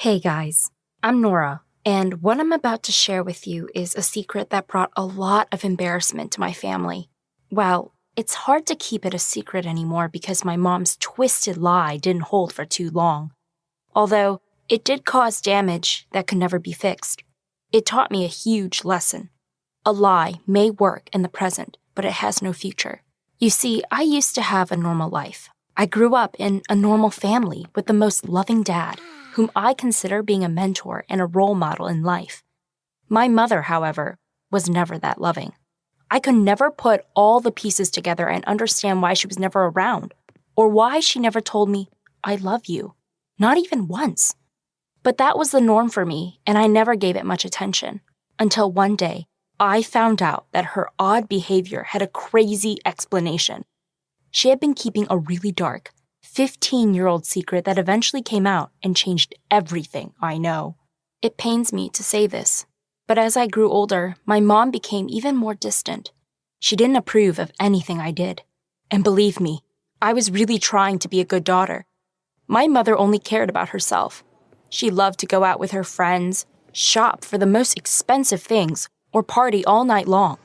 Hey guys, I'm Nora, and what I'm about to share with you is a secret that brought a lot of embarrassment to my family. Well, it's hard to keep it a secret anymore because my mom's twisted lie didn't hold for too long. Although, it did cause damage that could never be fixed. It taught me a huge lesson. A lie may work in the present, but it has no future. You see, I used to have a normal life. I grew up in a normal family with the most loving dad, whom I consider being a mentor and a role model in life. My mother, however, was never that loving. I could never put all the pieces together and understand why she was never around, or why she never told me, "I love you," not even once. But that was the norm for me, and I never gave it much attention, until one day, I found out that her odd behavior had a crazy explanation. She had been keeping a really dark, 15-year-old secret that eventually came out and changed everything I know. It pains me to say this, but as I grew older, my mom became even more distant. She didn't approve of anything I did. And believe me, I was really trying to be a good daughter. My mother only cared about herself. She loved to go out with her friends, shop for the most expensive things, or party all night long.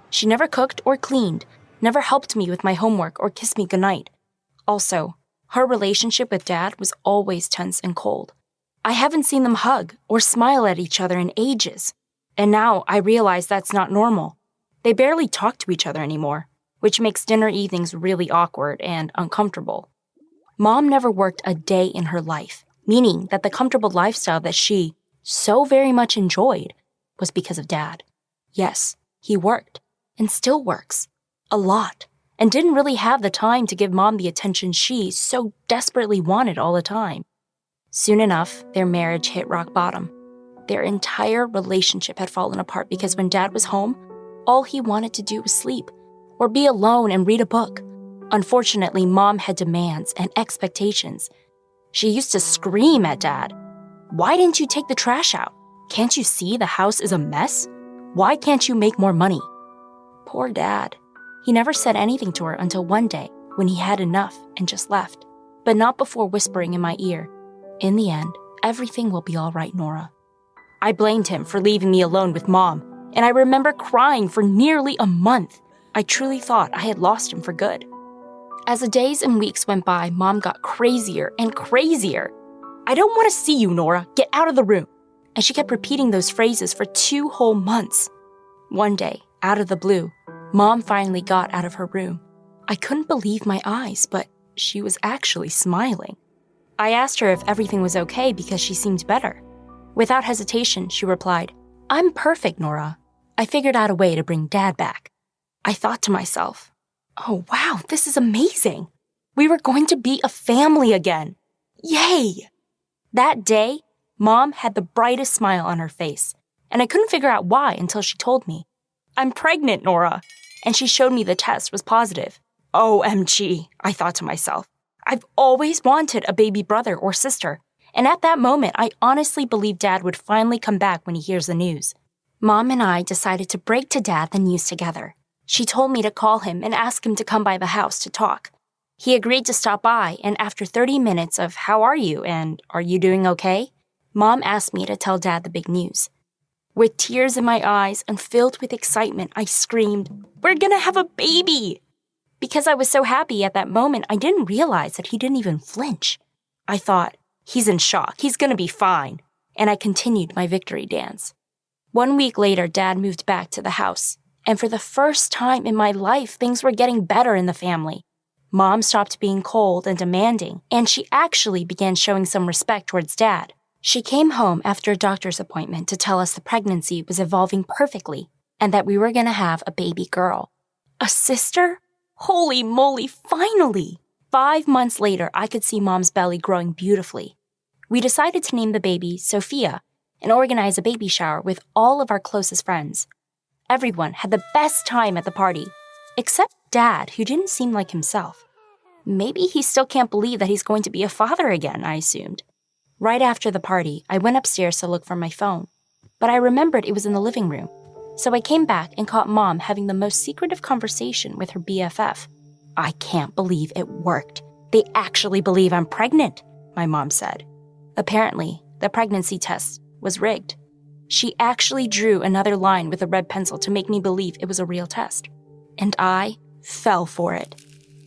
She never cooked or cleaned, never helped me with my homework or kissed me goodnight. Also, her relationship with Dad was always tense and cold. I haven't seen them hug or smile at each other in ages. And now I realize that's not normal. They barely talk to each other anymore, which makes dinner evenings really awkward and uncomfortable. Mom never worked a day in her life, meaning that the comfortable lifestyle that she so very much enjoyed was because of Dad. Yes, he worked, and still works, a lot, and didn't really have the time to give Mom the attention she so desperately wanted all the time. Soon enough, their marriage hit rock bottom. Their entire relationship had fallen apart because when Dad was home, all he wanted to do was sleep, or be alone and read a book. Unfortunately, Mom had demands and expectations. She used to scream at Dad. "Why didn't you take the trash out? Can't you see the house is a mess? Why can't you make more money?" Poor Dad. He never said anything to her until one day when he had enough and just left, but not before whispering in my ear, "In the end, everything will be all right, Nora." I blamed him for leaving me alone with Mom, and I remember crying for nearly a month. I truly thought I had lost him for good. As the days and weeks went by, Mom got crazier and crazier. "I don't want to see you, Nora. Get out of the room." And she kept repeating those phrases for 2 whole months. One day, out of the blue, Mom finally got out of her room. I couldn't believe my eyes, but she was actually smiling. I asked her if everything was okay because she seemed better. Without hesitation, she replied, "I'm perfect, Nora. I figured out a way to bring Dad back." I thought to myself, "Oh wow, this is amazing. We were going to be a family again. Yay!" That day, Mom had the brightest smile on her face, and I couldn't figure out why until she told me, "I'm pregnant, Nora." And she showed me the test was positive. OMG, I thought to myself. I've always wanted a baby brother or sister, and at that moment, I honestly believed Dad would finally come back when he hears the news. Mom and I decided to break to Dad the news together. She told me to call him and ask him to come by the house to talk. He agreed to stop by, and after 30 minutes of "How are you?" and "Are you doing okay?" Mom asked me to tell Dad the big news. With tears in my eyes and filled with excitement, I screamed, "We're gonna have a baby!" Because I was so happy at that moment, I didn't realize that he didn't even flinch. I thought, he's in shock, he's gonna be fine, and I continued my victory dance. 1 week later, Dad moved back to the house, and for the first time in my life, things were getting better in the family. Mom stopped being cold and demanding, and she actually began showing some respect towards Dad. She came home after a doctor's appointment to tell us the pregnancy was evolving perfectly and that we were going to have a baby girl. A sister? Holy moly, finally! 5 months later, I could see Mom's belly growing beautifully. We decided to name the baby Sophia and organize a baby shower with all of our closest friends. Everyone had the best time at the party, except Dad, who didn't seem like himself. Maybe he still can't believe that he's going to be a father again, I assumed. Right after the party, I went upstairs to look for my phone, but I remembered it was in the living room. So I came back and caught Mom having the most secretive conversation with her BFF. "I can't believe it worked. They actually believe I'm pregnant," my mom said. Apparently, the pregnancy test was rigged. She actually drew another line with a red pencil to make me believe it was a real test. And I fell for it.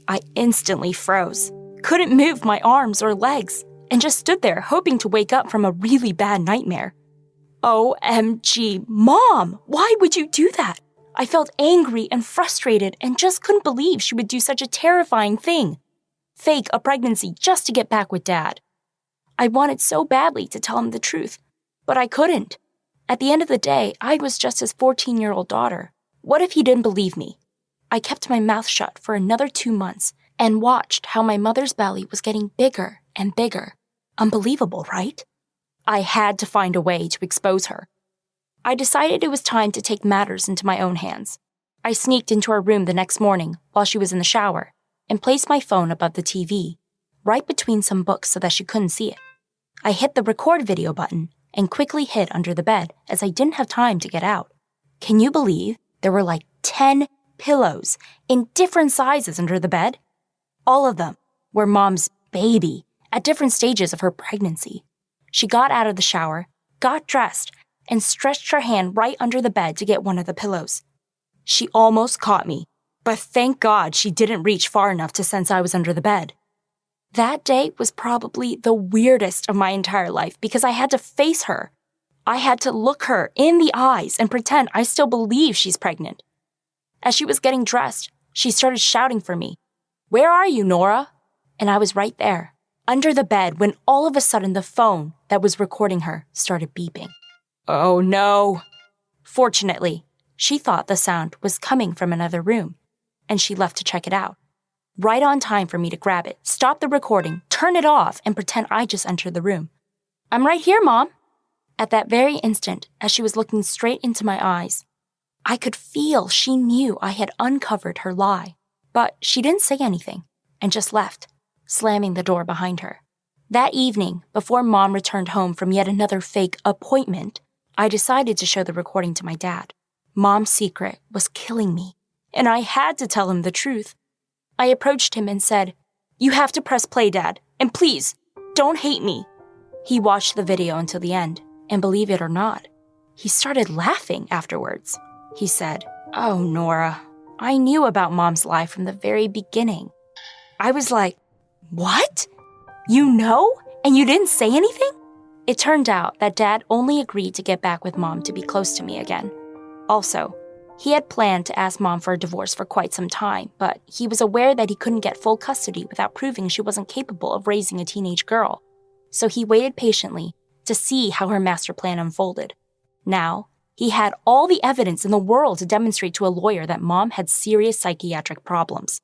I instantly froze, couldn't move my arms or legs, and just stood there hoping to wake up from a really bad nightmare. OMG, Mom, why would you do that? I felt angry and frustrated and just couldn't believe she would do such a terrifying thing. Fake a pregnancy just to get back with Dad. I wanted so badly to tell him the truth, but I couldn't. At the end of the day, I was just his 14-year-old daughter. What if he didn't believe me? I kept my mouth shut for another 2 months and watched how my mother's belly was getting bigger and bigger. Unbelievable, right? I had to find a way to expose her. I decided it was time to take matters into my own hands. I sneaked into her room the next morning while she was in the shower and placed my phone above the TV, right between some books so that she couldn't see it. I hit the record video button and quickly hid under the bed as I didn't have time to get out. Can you believe there were like 10 pillows in different sizes under the bed? All of them were Mom's baby at different stages of her pregnancy. She got out of the shower, got dressed, and stretched her hand right under the bed to get one of the pillows. She almost caught me, but thank God she didn't reach far enough to sense I was under the bed. That day was probably the weirdest of my entire life because I had to face her. I had to look her in the eyes and pretend I still believe she's pregnant. As she was getting dressed, she started shouting for me. "Where are you, Nora?" And I was right there, under the bed, when all of a sudden the phone that was recording her started beeping. Oh no! Fortunately, she thought the sound was coming from another room, and she left to check it out. Right on time for me to grab it, stop the recording, turn it off, and pretend I just entered the room. "I'm right here, Mom." At that very instant, as she was looking straight into my eyes, I could feel she knew I had uncovered her lie, but she didn't say anything and just left, slamming the door behind her. That evening, before Mom returned home from yet another fake appointment, I decided to show the recording to my dad. Mom's secret was killing me, and I had to tell him the truth. I approached him and said, "You have to press play, Dad, and please, don't hate me." He watched the video until the end, and believe it or not, he started laughing afterwards. He said, "Oh, Nora, I knew about Mom's lie from the very beginning." I was like, "What? You know? And you didn't say anything?" It turned out that Dad only agreed to get back with Mom to be close to me again. Also, he had planned to ask Mom for a divorce for quite some time, but he was aware that he couldn't get full custody without proving she wasn't capable of raising a teenage girl. So he waited patiently to see how her master plan unfolded. Now, he had all the evidence in the world to demonstrate to a lawyer that Mom had serious psychiatric problems.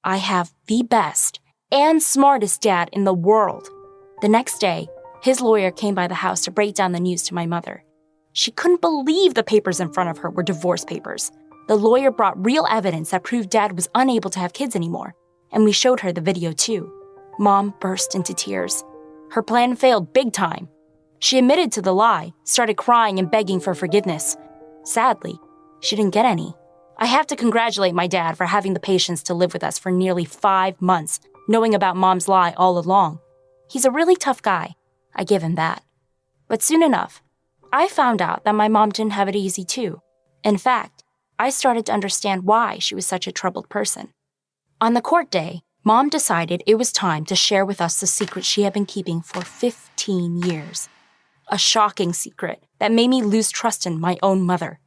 I have the best and smartest dad in the world. The next day, his lawyer came by the house to break down the news to my mother. She couldn't believe the papers in front of her were divorce papers. The lawyer brought real evidence that proved Dad was unable to have kids anymore, and we showed her the video too. Mom burst into tears. Her plan failed big time. She admitted to the lie, started crying and begging for forgiveness. Sadly, she didn't get any. I have to congratulate my dad for having the patience to live with us for nearly 5 months, knowing about Mom's lie all along. He's a really tough guy. I give him that. But soon enough, I found out that my mom didn't have it easy too. In fact, I started to understand why she was such a troubled person. On the court day, Mom decided it was time to share with us the secret she had been keeping for 15 years. A shocking secret that made me lose trust in my own mother.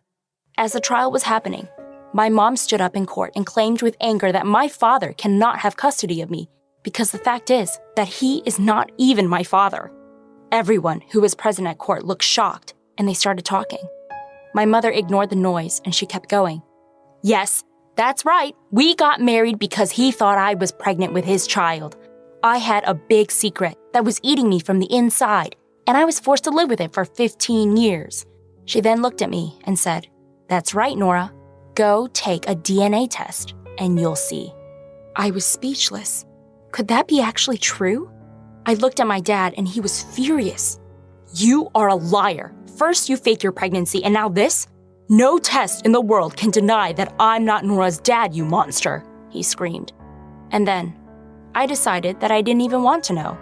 As the trial was happening, my mom stood up in court and claimed with anger that my father cannot have custody of me because the fact is that he is not even my father. Everyone who was present at court looked shocked, and they started talking. My mother ignored the noise, and she kept going. "Yes, that's right. We got married because he thought I was pregnant with his child. I had a big secret that was eating me from the inside, and I was forced to live with it for 15 years. She then looked at me and said, "That's right, Nora. Go take a DNA test, and you'll see." I was speechless. Could that be actually true? I looked at my dad, and he was furious. "You are a liar. First you fake your pregnancy, and now this? No test in the world can deny that I'm not Nora's dad, you monster," he screamed. And then, I decided that I didn't even want to know.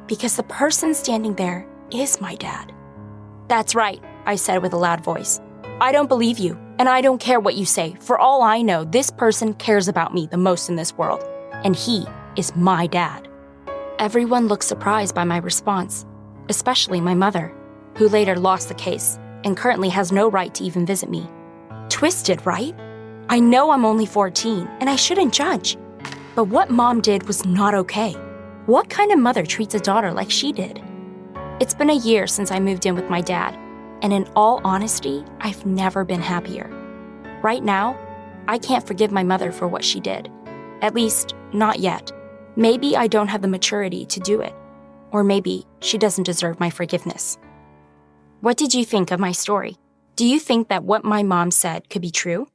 Because the person standing there is my dad." "That's right," I said with a loud voice. "I don't believe you, and I don't care what you say. For all I know, this person cares about me the most in this world, and he is my dad." Everyone looked surprised by my response, especially my mother, who later lost the case and currently has no right to even visit me. Twisted, right? I know I'm only 14, and I shouldn't judge. But what Mom did was not okay. What kind of mother treats a daughter like she did? It's been a year since I moved in with my dad, and in all honesty, I've never been happier. Right now, I can't forgive my mother for what she did. At least, not yet. Maybe I don't have the maturity to do it. Or maybe she doesn't deserve my forgiveness. What did you think of my story? Do you think that what my mom said could be true?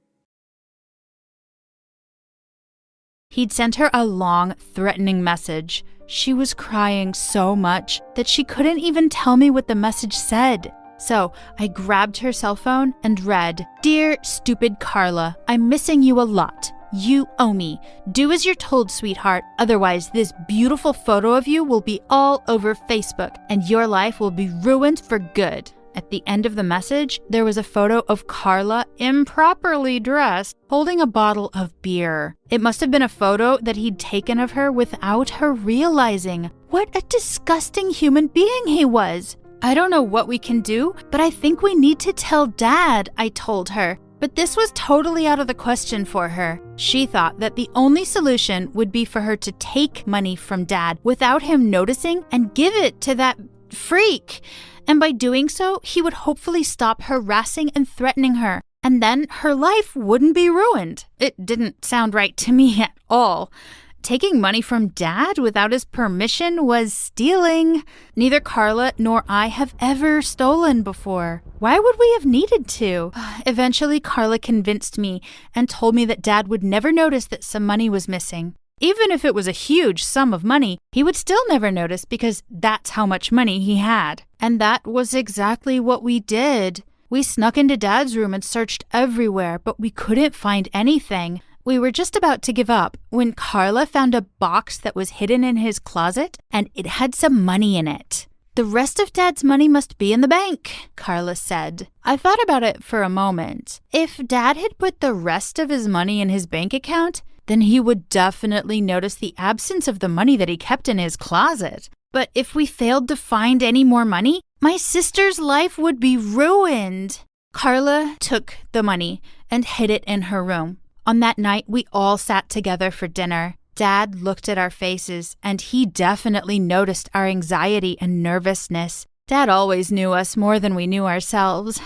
He'd sent her a long, threatening message. She was crying so much that she couldn't even tell me what the message said. So I grabbed her cell phone and read, "Dear stupid Carla, I'm missing you a lot. You owe me. Do as you're told, sweetheart. Otherwise, this beautiful photo of you will be all over Facebook, and your life will be ruined for good." At the end of the message, there was a photo of Carla, improperly dressed, holding a bottle of beer. It must have been a photo that he'd taken of her without her realizing. What a disgusting human being he was. "I don't know what we can do, but I think we need to tell Dad," I told her. But this was totally out of the question for her. She thought that the only solution would be for her to take money from Dad without him noticing and give it to that freak. And by doing so, he would hopefully stop harassing and threatening her. And then her life wouldn't be ruined. It didn't sound right to me at all. Taking money from Dad without his permission was stealing. Neither Carla nor I have ever stolen before. Why would we have needed to? Eventually, Carla convinced me and told me that Dad would never notice that some money was missing. Even if it was a huge sum of money, he would still never notice because that's how much money he had. And that was exactly what we did. We snuck into Dad's room and searched everywhere, but we couldn't find anything. We were just about to give up when Carla found a box that was hidden in his closet, and it had some money in it. "The rest of Dad's money must be in the bank," Carla said. I thought about it for a moment. If Dad had put the rest of his money in his bank account, then he would definitely notice the absence of the money that he kept in his closet. But if we failed to find any more money, my sister's life would be ruined. Carla took the money and hid it in her room. On that night, we all sat together for dinner. Dad looked at our faces, and he definitely noticed our anxiety and nervousness. Dad always knew us more than we knew ourselves.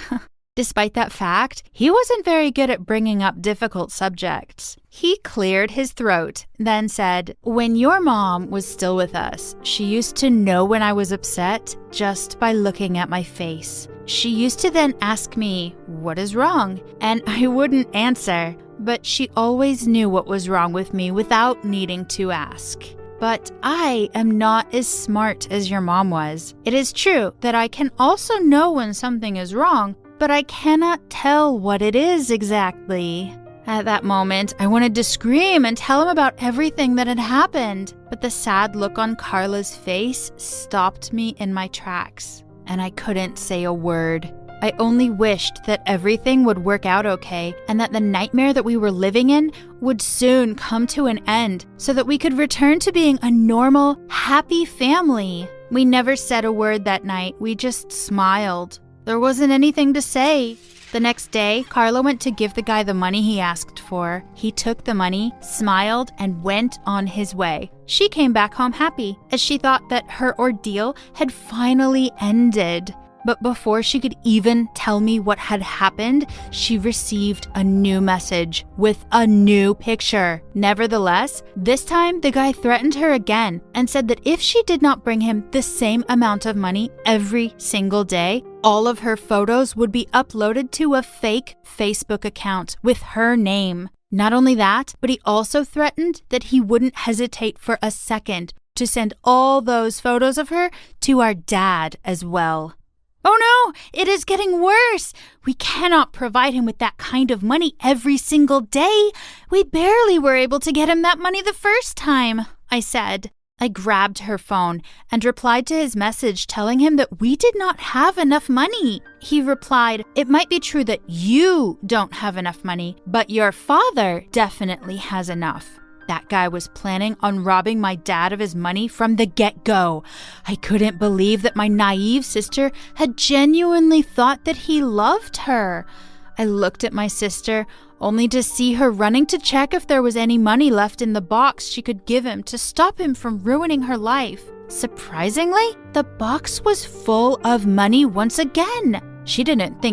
Despite that fact, he wasn't very good at bringing up difficult subjects. He cleared his throat, then said, "When your mom was still with us, she used to know when I was upset just by looking at my face. She used to then ask me, 'What is wrong?' And I wouldn't answer, but she always knew what was wrong with me without needing to ask. But I am not as smart as your mom was. It is true that I can also know when something is wrong, but I cannot tell what it is exactly." At that moment, I wanted to scream and tell him about everything that had happened, but the sad look on Carla's face stopped me in my tracks, and I couldn't say a word. I only wished that everything would work out okay and that the nightmare that we were living in would soon come to an end so that we could return to being a normal, happy family. We never said a word that night. We just smiled. There wasn't anything to say. The next day, Carla went to give the guy the money he asked for. He took the money, smiled, and went on his way. She came back home happy, as she thought that her ordeal had finally ended. But before she could even tell me what had happened, she received a new message with a new picture. Nevertheless, this time the guy threatened her again and said that if she did not bring him the same amount of money every single day, all of her photos would be uploaded to a fake Facebook account with her name. Not only that, but he also threatened that he wouldn't hesitate for a second to send all those photos of her to our dad as well. "Oh no, it is getting worse. We cannot provide him with that kind of money every single day. We barely were able to get him that money the first time," I said. I grabbed her phone and replied to his message telling him that we did not have enough money. He replied, "It might be true that you don't have enough money, but your father definitely has enough." That guy was planning on robbing my dad of his money from the get-go. I couldn't believe that my naive sister had genuinely thought that he loved her. I looked at my sister, only to see her running to check if there was any money left in the box she could give him to stop him from ruining her life. Surprisingly, the box was full of money once again. She didn't think